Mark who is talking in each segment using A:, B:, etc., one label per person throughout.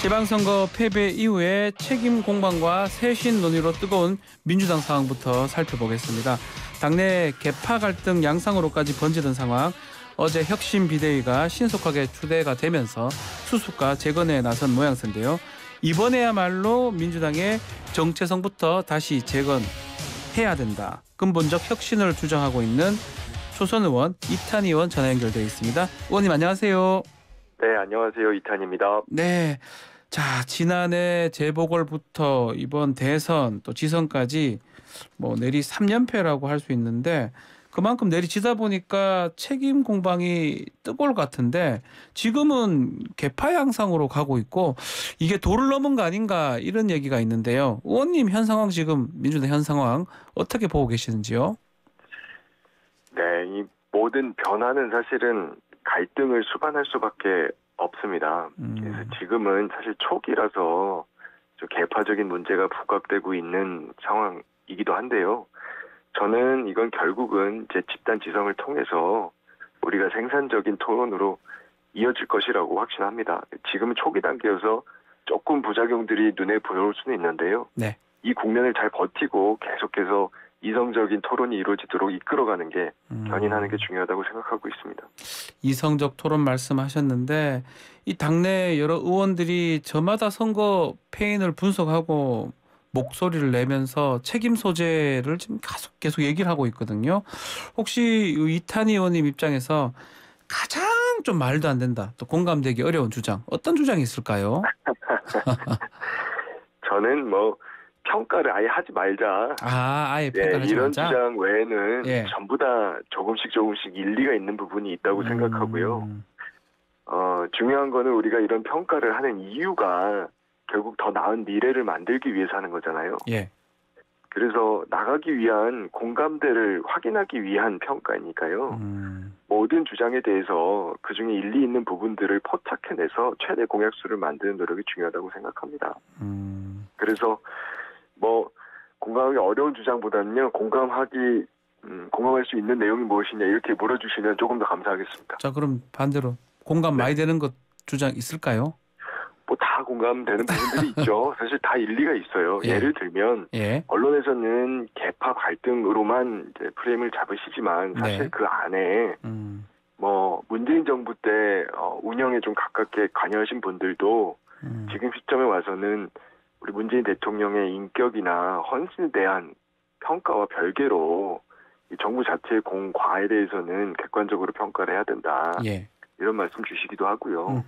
A: 지방선거 패배 이후에 책임 공방과 쇄신 논의로 뜨거운 민주당 상황부터 살펴보겠습니다. 당내 계파 갈등 양상으로까지 번지던 상황, 어제 혁신 비대위가 신속하게 추대가 되면서 수습과 재건에 나선 모양새인데요. 이번에야말로 민주당의 정체성부터 다시 재건해야 된다. 근본적 혁신을 주장하고 있는 초선 의원 이탄 의원 전화 연결되어 있습니다. 의원님 안녕하세요.
B: 네, 안녕하세요. 이탄입니다.
A: 네. 자, 지난해 재보궐부터 이번 대선 또 지선까지 내리 3연패라고 할 수 있는데 그만큼 내리지다 보니까 책임 공방이 뜨거울 것 같은데 지금은 개파 양상으로 가고 있고 이게 도를 넘은 거 아닌가 이런 얘기가 있는데요. 의원님 현 상황 지금 민주당 현 상황 어떻게 보고 계시는지요?
B: 네, 이 모든 변화는 사실은 갈등을 수반할 수밖에 없습니다. 그래서 지금은 사실 초기라서 좀 개파적인 문제가 부각되고 있는 상황이기도 한데요. 저는 이건 결국은 제 집단 지성을 통해서 우리가 생산적인 토론으로 이어질 것이라고 확신합니다. 지금은 초기 단계여서 조금 부작용들이 눈에 보여올 수는 있는데요.
A: 네.
B: 이 국면을 잘 버티고 계속해서 이성적인 토론이 이루어지도록 이끌어가는 게 견인하는 게 중요하다고 생각하고 있습니다.
A: 이성적 토론 말씀하셨는데 이 당내 여러 의원들이 저마다 선거 패인을 분석하고 목소리를 내면서 책임 소재를 지금 계속 얘기를 하고 있거든요. 혹시 이탄희 의원님 입장에서 가장 좀 말도 안 된다, 또 공감되기 어려운 주장, 어떤 주장이 있을까요?
B: 저는 평가를 아예 하지 말자.
A: 아예 평가를 하지
B: 이런
A: 말자.
B: 주장 외에는 전부 다 조금씩 일리가 있는 부분이 있다고 생각하고요. 중요한 거는 우리가 이런 평가를 하는 이유가 결국 더 나은 미래를 만들기 위해서 하는 거잖아요.
A: 예.
B: 그래서 나가기 위한 공감대를 확인하기 위한 평가니까요. 모든 주장에 대해서 그중에 일리 있는 부분들을 포착해내서 최대 공약수를 만드는 노력이 중요하다고 생각합니다. 그래서 공감하기 어려운 주장보다는요, 공감할 수 있는 내용이 무엇이냐 이렇게 물어주시면 조금 더 감사하겠습니다.
A: 자, 그럼 반대로 공감 많이 되는 것 주장 있을까요?
B: 다 공감되는 부분들이 있죠. 사실 다 일리가 있어요. 예를 들면 언론에서는 개파 갈등으로만 이제 프레임을 잡으시지만 사실 그 안에 문재인 정부 때 운영에 좀 가깝게 관여하신 분들도 지금 시점에 와서는 우리 문재인 대통령의 인격이나 헌신에 대한 평가와 별개로 이 정부 자체의 공과에 대해서는 객관적으로 평가를 해야 된다. 이런 말씀 주시기도 하고요.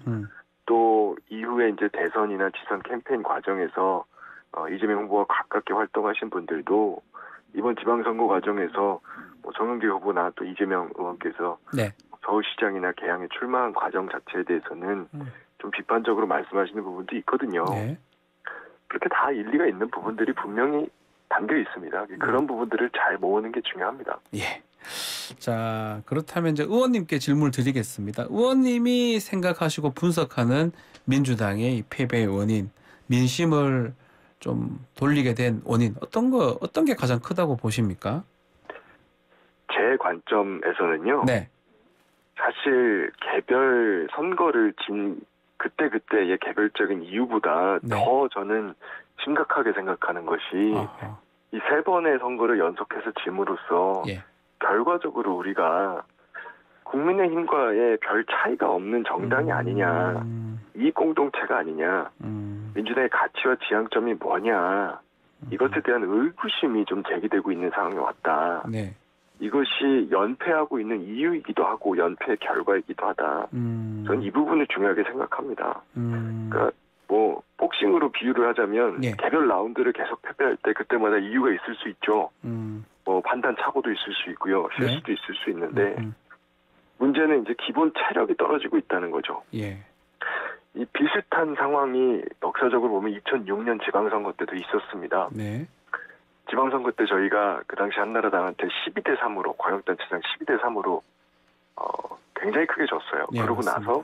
B: 또 이후에 이제 대선이나 지선 캠페인 과정에서 이재명 후보와 가깝게 활동하신 분들도 이번 지방선거 과정에서 정은기 후보나 또 이재명 의원께서 서울시장이나 개항에 출마한 과정 자체에 대해서는 좀 비판적으로 말씀하시는 부분도 있거든요. 그렇게 다 일리가 있는 부분들이 분명히 담겨 있습니다. 그런 부분들을 잘 모으는 게 중요합니다.
A: 예. 자, 그렇다면 이제 의원님께 질문을 드리겠습니다. 의원님이 생각하시고 분석하는 민주당의 이 패배의 원인, 민심을 좀 돌리게 된 원인, 어떤 게 가장 크다고 보십니까?
B: 제 관점에서는요. 사실 개별 선거를 진 그때의 개별적인 이유보다 더 저는 심각하게 생각하는 것이 이 3번의 선거를 연속해서 짐으로써 결과적으로 우리가 국민의힘과의 별 차이가 없는 정당이 아니냐, 이익 공동체가 아니냐, 민주당의 가치와 지향점이 뭐냐, 이것에 대한 의구심이 좀 제기되고 있는 상황에 왔다. 이것이 연패하고 있는 이유이기도 하고 연패의 결과이기도 하다. 저는 이 부분을 중요하게 생각합니다. 그러니까 복싱으로 비유를 하자면 개별 라운드를 계속 패배할 때 그때마다 이유가 있을 수 있죠. 판단 착오도 있을 수 있고요. 실수도 있을 수 있는데 문제는 이제 기본 체력이 떨어지고 있다는 거죠. 이 비슷한 상황이 역사적으로 보면 2006년 지방선거 때도 있었습니다. 지방선거 때 저희가 그 당시 한나라당한테 12대3으로 광역단체장 12대3으로 굉장히 크게 졌어요. 그러고 나서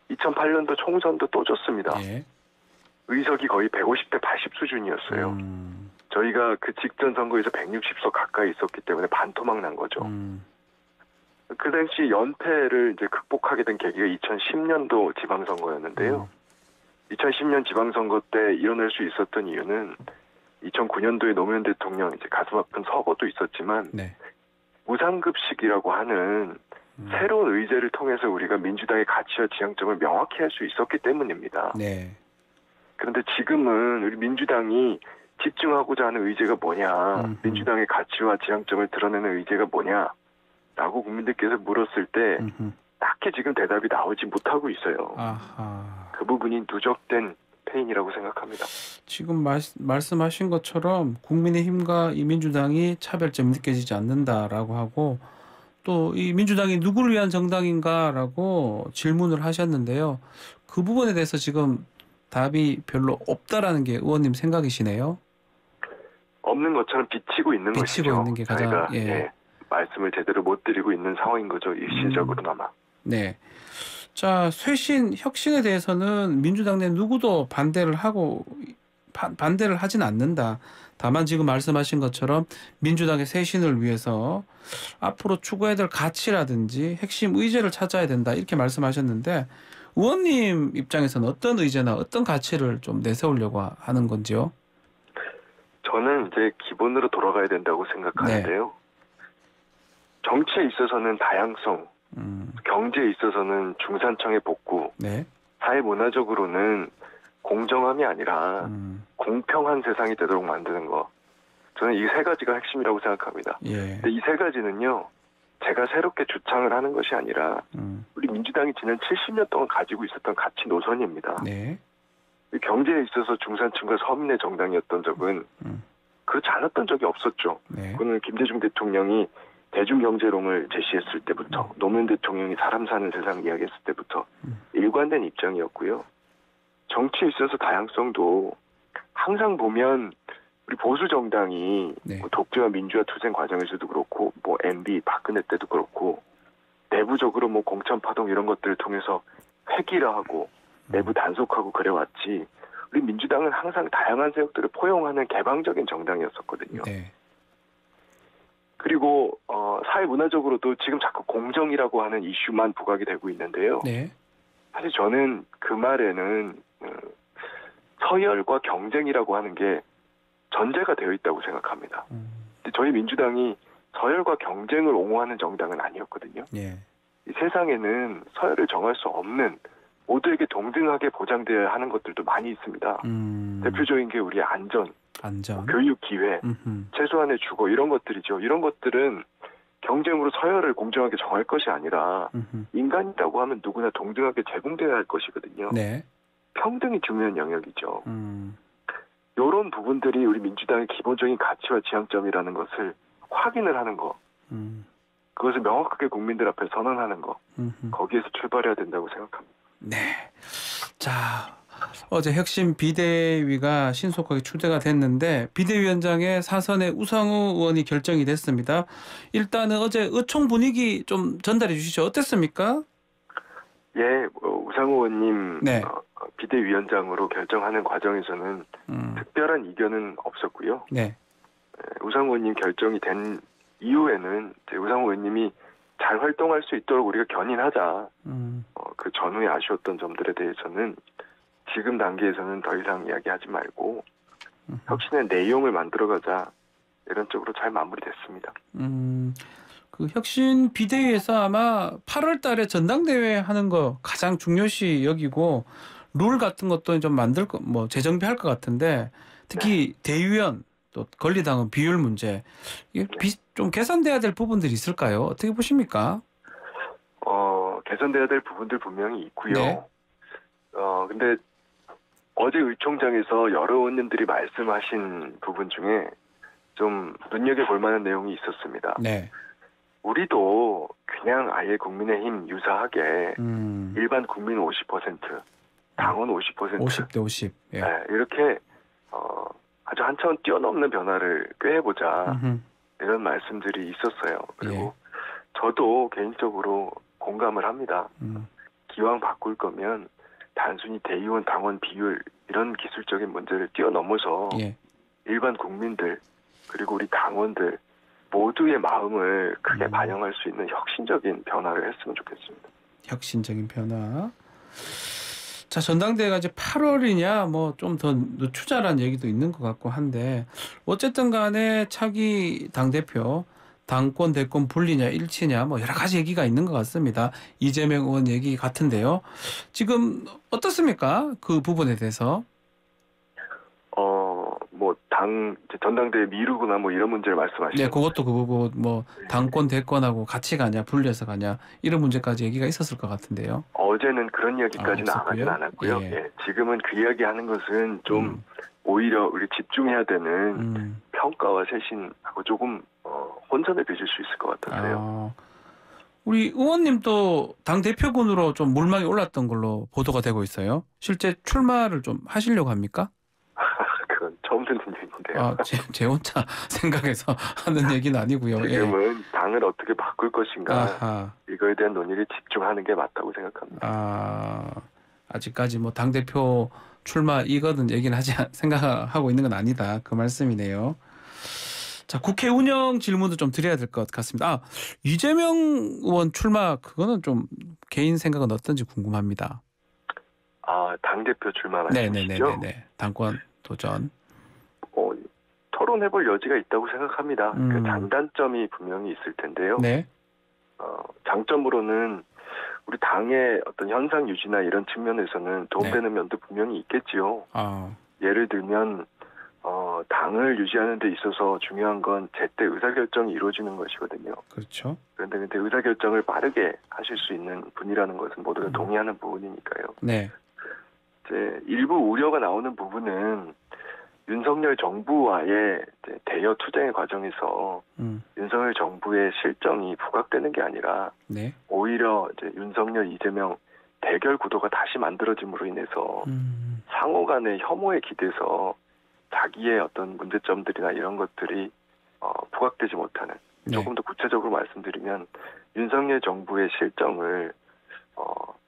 B: 2008년도 총선도 또 졌습니다. 의석이 거의 150대 80 수준이었어요. 저희가 그 직전 선거에서 160석 가까이 있었기 때문에 반토막 난 거죠. 그 당시 연패를 이제 극복하게 된 계기가 2010년도 지방선거였는데요. 2010년 지방선거 때 일어날 수 있었던 이유는 2009년도에 노무현 대통령 이제 가슴 아픈 서거도 있었지만
A: 네.
B: 무상급식이라고 하는 새로운 의제를 통해서 우리가 민주당의 가치와 지향점을 명확히 할 수 있었기 때문입니다.
A: 네.
B: 그런데 지금은 우리 민주당이 집중하고자 하는 의제가 뭐냐, 민주당의 가치와 지향점을 드러내는 의제가 뭐냐라고 국민들께서 물었을 때 딱히 지금 대답이 나오지 못하고 있어요.
A: 아하.
B: 그 부분이 누적된 패인이라고 생각합니다.
A: 지금 말씀하신 것처럼 국민의힘과 이 민주당이 차별점이 느껴지지 않는다라고 하고 또 이 민주당이 누구를 위한 정당인가라고 질문을 하셨는데요. 그 부분에 대해서 지금 답이 별로 없다라는 게 의원님 생각이시네요.
B: 없는 것처럼 비치고 있는 것이죠.
A: 비치고 있는 게 가장
B: 저희가 말씀을 제대로 못 드리고 있는 상황인 거죠. 일시적으로나마.
A: 네. 자, 쇄신, 혁신에 대해서는 민주당 내 누구도 반대를 하진 않는다. 다만 지금 말씀하신 것처럼 민주당의 쇄신을 위해서 앞으로 추구해야 될 가치라든지 핵심 의제를 찾아야 된다. 이렇게 말씀하셨는데 의원님 입장에서는 어떤 의제나 어떤 가치를 좀 내세우려고 하는 건지요?
B: 저는 이제 기본으로 돌아가야 된다고 생각하는데요. 정치에 있어서는 다양성, 경제에 있어서는 중산층의 복구, 사회 문화적으로는 공정함이 아니라 공평한 세상이 되도록 만드는 거. 저는 이 세 가지가 핵심이라고 생각합니다. 근데 이 세 가지는요, 제가 새롭게 주창을 하는 것이 아니라 우리 민주당이 지난 70년 동안 가지고 있었던 가치 노선입니다. 경제에 있어서 중산층과 서민의 정당이었던 적은 그렇지 않았던 적이 없었죠. 그거는 김대중 대통령이 대중경제론을 제시했을 때부터 노무현 대통령이 사람 사는 세상 이야기했을 때부터 일관된 입장이었고요. 정치에 있어서 다양성도 항상 보면 우리 보수 정당이 뭐 독재와 민주화 투쟁 과정에서도 그렇고 뭐 MB 박근혜 때도 그렇고 내부적으로 뭐 공천파동 이런 것들을 통해서 획일화하고 내부 단속하고 그래왔지 우리 민주당은 항상 다양한 세력들을 포용하는 개방적인 정당이었었거든요. 그리고 사회 문화적으로도 지금 자꾸 공정이라고 하는 이슈만 부각이 되고 있는데요. 사실 저는 그 말에는 서열과 경쟁이라고 하는 게 전제가 되어 있다고 생각합니다. 근데 저희 민주당이 서열과 경쟁을 옹호하는 정당은 아니었거든요. 이 세상에는 서열을 정할 수 없는 모두에게 동등하게 보장되어야 하는 것들도 많이 있습니다. 대표적인 게 우리의 안전. 교육 기회, 최소한의 주거 이런 것들이죠. 이런 것들은 경쟁으로 서열을 공정하게 정할 것이 아니라 인간이라고 하면 누구나 동등하게 제공되어야 할 것이거든요. 평등이 중요한 영역이죠. 이런 부분들이 우리 민주당의 기본적인 가치와 지향점이라는 것을 확인을 하는 거. 그것을 명확하게 국민들 앞에 선언하는 거. 거기에서 출발해야 된다고 생각합니다.
A: 자, 어제 혁신 비대위가 신속하게 추대가 됐는데 비대위원장의 사선에 우상호 의원이 결정이 됐습니다. 일단은 어제 의총 분위기 좀 전달해 주시죠. 어땠습니까?
B: 우상호 의원님 비대위원장으로 결정하는 과정에서는 특별한 이견은 없었고요. 우상호 의원님 결정이 된 이후에는 우상호 의원님이 잘 활동할 수 있도록 우리가 견인하자. 그 전후에 아쉬웠던 점들에 대해서는 지금 단계에서는 더 이상 이야기하지 말고 혁신의 내용을 만들어가자 이런 쪽으로 잘 마무리됐습니다.
A: 그 혁신 비대위에서 아마 8월 달에 전당대회 하는 거 가장 중요시 여기고 룰 같은 것도 좀 만들 거 뭐 재정비할 것 같은데 특히 대의원 또 권리당원 비율 문제 이게 좀 개선돼야 될 부분들이 있을까요? 어떻게 보십니까?
B: 개선돼야 될 부분들 분명히 있고요. 근데 어제 의총장에서 여러 의원님들이 말씀하신 부분 중에 좀 눈여겨볼 만한 내용이 있었습니다. 우리도 그냥 아예 국민의힘 유사하게 일반 국민 50%, 당원 50%,
A: 50대 50.
B: 이렇게 아주 한 차원 뛰어넘는 변화를 꾀해보자 이런 말씀들이 있었어요. 그리고 저도 개인적으로 공감을 합니다. 기왕 바꿀 거면 단순히 대의원 당원 비율 이런 기술적인 문제를 뛰어넘어서 일반 국민들 그리고 우리 당원들 모두의 마음을 크게 반영할 수 있는 혁신적인 변화를 했으면 좋겠습니다.
A: 혁신적인 변화. 자, 전당대회가 이제 8월이냐 뭐 좀 더 늦추자라는 얘기도 있는 것 같고 한데 어쨌든 간에 차기 당대표 당권 대권 분리냐 일치냐 뭐 여러 가지 얘기가 있는 것 같습니다. 이재명 의원 얘기 같은데요. 지금 어떻습니까? 그 부분에 대해서.
B: 뭐 전당대회 미루거나 뭐 이런 문제를 말씀하시는
A: 네, 그것도 그거고 뭐 당권 대권하고 같이 가냐 분리해서 가냐 이런 문제까지 얘기가 있었을 것 같은데요.
B: 어제는 그런 이야기까지는 나가진 않았고요.
A: 예.
B: 예, 지금은 그 이야기하는 것은 좀 오히려 우리 집중해야 되는 평가와 쇄신하고 조금 혼선을 빚을 수 있을 것 같아서요.
A: 우리 의원님도 당 대표군으로 좀 물망에 올랐던 걸로 보도가 되고 있어요. 실제 출마를 좀 하시려고 합니까?
B: 그건 처음 듣는 얘기인데요.
A: 제 혼자 생각해서 하는 얘기는 아니고요.
B: 지금은 당을 어떻게 바꿀 것인가
A: 아하.
B: 이거에 대한 논의를 집중하는 게 맞다고 생각합니다.
A: 아직까지 뭐 당 대표 출마 이거든 얘기는 생각하고 있는 건 아니다. 그 말씀이네요. 자, 국회 운영 질문도 좀 드려야 될 것 같습니다. 이재명 의원 출마 그거는 좀 개인 생각은 어떤지 궁금합니다.
B: 당대표 출마 말씀이시죠?
A: 네네네. 당권 도전.
B: 토론해볼 여지가 있다고 생각합니다. 그 장단점이 분명히 있을 텐데요.
A: 네.
B: 장점으로는 우리 당의 어떤 현상 유지나 이런 측면에서는 도움되는 면도 분명히 있겠지요. 예를 들면 당을 유지하는 데 있어서 중요한 건 제때 의사결정이 이루어지는 것이거든요.
A: 그렇죠.
B: 그런데 의사결정을 빠르게 하실 수 있는 분이라는 것은 모두가 동의하는 부분이니까요.
A: 네.
B: 이제 일부 우려가 나오는 부분은 윤석열 정부와의 대여 투쟁의 과정에서 윤석열 정부의 실정이 부각되는 게 아니라 오히려 이제 윤석열 이재명 대결 구도가 다시 만들어짐으로 인해서 상호 간의 혐오에 기대서 자기의 어떤 문제점들이나 이런 것들이 부각되지 못하는, 조금 더 구체적으로 말씀드리면 윤석열 정부의 실정을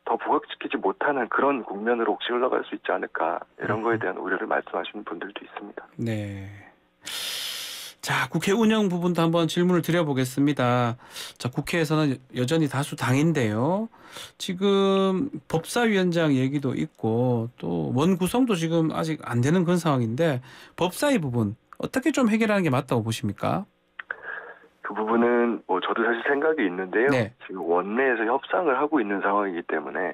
B: 더 부각시키지 못하는 그런 국면으로 혹시 흘러갈 수 있지 않을까, 이런 거에 대한 우려를 말씀하시는 분들도 있습니다.
A: 네. 자, 국회 운영 부분도 한번 질문을 드려보겠습니다. 자, 국회에서는 여전히 다수 당인데요. 지금 법사위원장 얘기도 있고 또 원구성도 지금 아직 안 되는 그런 상황인데 법사위 부분 어떻게 좀 해결하는 게 맞다고 보십니까?
B: 그 부분은 저도 사실 생각이 있는데요. 지금 원내에서 협상을 하고 있는 상황이기 때문에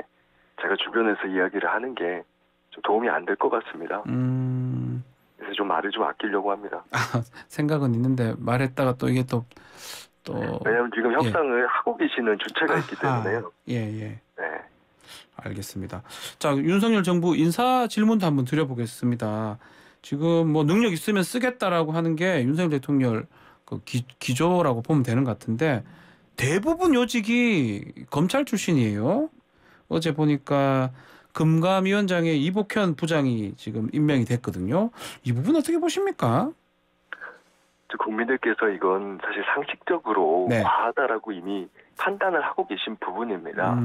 B: 제가 주변에서 이야기를 하는 게 좀 도움이 안 될 것 같습니다. 그래서 좀 말을 좀 아끼려고 합니다.
A: 생각은 있는데 말했다가 또 이게 또
B: 왜냐하면 지금 협상을 하고 계시는 주체가 있기 때문에요.
A: 네. 알겠습니다. 자, 윤석열 정부 인사 질문도 한번 드려보겠습니다. 지금 뭐 능력 있으면 쓰겠다라고 하는 게 윤석열 대통령 그 기조라고 보면 되는 것 같은데 대부분 요직이 검찰 출신이에요. 어제 보니까 금감위원장의 이복현 부장이 지금 임명이 됐거든요. 이 부분 어떻게 보십니까?
B: 국민들께서 이건 사실 상식적으로 과하다라고 이미 판단을 하고 계신 부분입니다.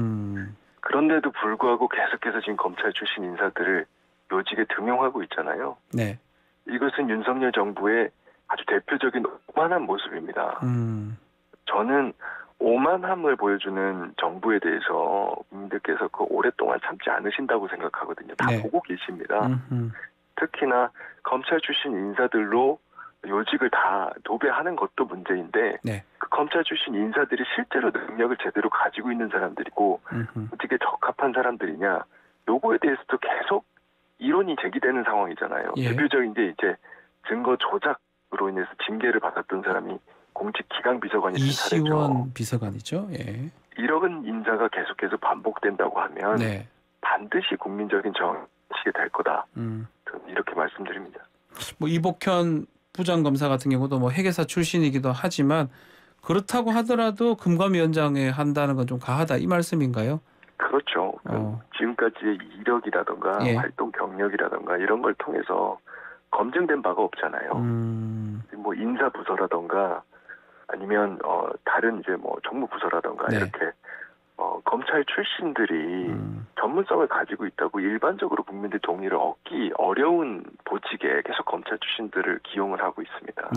B: 그런데도 불구하고 계속해서 지금 검찰 출신 인사들을 요직에 등용하고 있잖아요. 이것은 윤석열 정부의 아주 대표적인 오만한 모습입니다. 저는 오만함을 보여주는 정부에 대해서 국민들께서 오랫동안 참지 않으신다고 생각하거든요. 다 보고 계십니다. 특히나 검찰 출신 인사들로 요직을 다 도배하는 것도 문제인데 그 검찰 출신 인사들이 실제로 능력을 제대로 가지고 있는 사람들이고 어떻게 적합한 사람들이냐, 요거에 대해서도 계속 이론이 제기되는 상황이잖아요. 대표적인 게 이제 증거 조작으로 인해서 징계를 받았던 사람이 공직 기강 비서관이 된 사례죠.
A: 이시원 비서관이죠.
B: 이런 인사가 계속해서 반복된다고 하면 반드시 국민적인 정치가 될 거다. 이렇게 말씀드립니다.
A: 뭐 이복현 부장검사 같은 경우도 뭐 회계사 출신이기도 하지만 그렇다고 하더라도 금감위원장에 한다는 건 좀 과하다 이 말씀인가요?
B: 그렇죠. 지금까지의 이력이라든가 활동 경력이라든가 이런 걸 통해서 검증된 바가 없잖아요. 뭐 인사부서라든가 아니면 다른 이제 뭐 정무부서라든가 이렇게 검찰 출신들이 전문성을 가지고 있다고 일반적으로 국민들 동의를 얻기 어려운 보직에 계속 검찰 출신들을 기용을 하고 있습니다.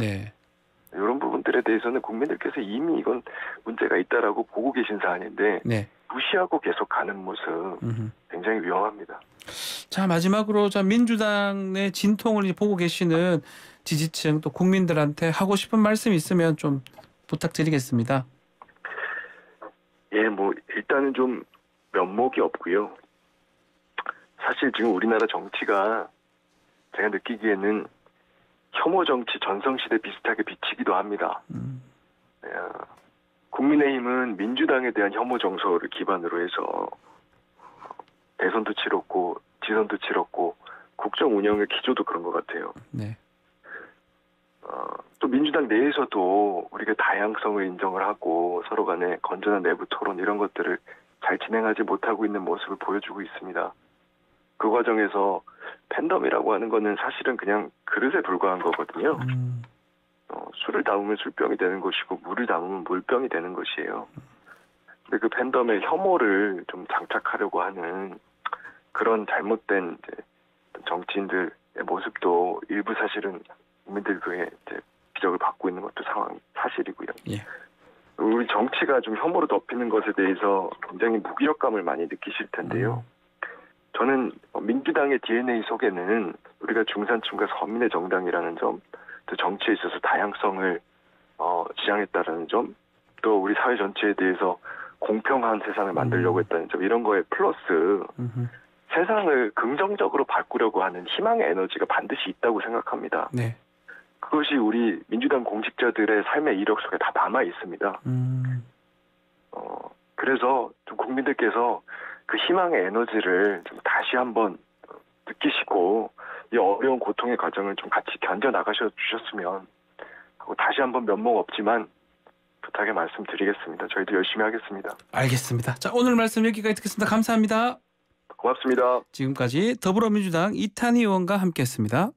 B: 이런 부분들에 대해서는 국민들께서 이미 이건 문제가 있다라고 보고 계신 사안인데 무시하고 계속 가는 모습 굉장히 굉장히 위험합니다.
A: 자, 마지막으로 민주당 내 진통을 보고 계시는 지지층 또 국민들한테 하고 싶은 말씀 있으면 좀 부탁드리겠습니다.
B: 예, 일단은 좀 면목이 없고요. 사실 지금 우리나라 정치가 제가 느끼기에는 혐오 정치 전성시대 비슷하게 비치기도 합니다. 국민의힘은 민주당에 대한 혐오 정서를 기반으로 해서 대선도 치렀고 지선도 치렀고 국정 운영의 기조도 그런 것 같아요.
A: 네.
B: 또 민주당 내에서도 우리가 다양성을 인정을 하고 서로 간에 건전한 내부 토론 이런 것들을 잘 진행하지 못하고 있는 모습을 보여주고 있습니다. 그 과정에서 팬덤이라고 하는 거는 사실은 그냥 그릇에 불과한 거거든요. 술을 담으면 술병이 되는 것이고 물을 담으면 물병이 되는 것이에요. 근데 그 팬덤의 혐오를 좀 장착하려고 하는 그런 잘못된 정치인들의 모습도 일부 사실은 국민들의 지적을 받고 있는 것도 상황 사실이고요.
A: 예.
B: 우리 정치가 좀 혐오로 덮이는 것에 대해서 굉장히 무기력감을 많이 느끼실 텐데요. 저는 민주당의 DNA 속에는 우리가 중산층과 서민의 정당이라는 점, 또 정치에 있어서 다양성을 지향했다라는 점, 또 우리 사회 전체에 대해서 공평한 세상을 만들려고 했다는 점, 이런 거에 플러스 세상을 긍정적으로 바꾸려고 하는 희망의 에너지가 반드시 있다고 생각합니다.
A: 네.
B: 그것이 우리 민주당 공직자들의 삶의 이력 속에 다 남아 있습니다. 그래서 좀 국민들께서 그 희망의 에너지를 좀 다시 한번 느끼시고 이 어려운 고통의 과정을 좀 같이 견뎌 나가셔 주셨으면 하고 다시 한번 면목 없지만 부탁의 말씀드리겠습니다. 저희도 열심히 하겠습니다.
A: 알겠습니다. 자, 오늘 말씀 여기까지 듣겠습니다. 감사합니다.
B: 고맙습니다.
A: 지금까지 더불어민주당 이탄희 의원과 함께했습니다.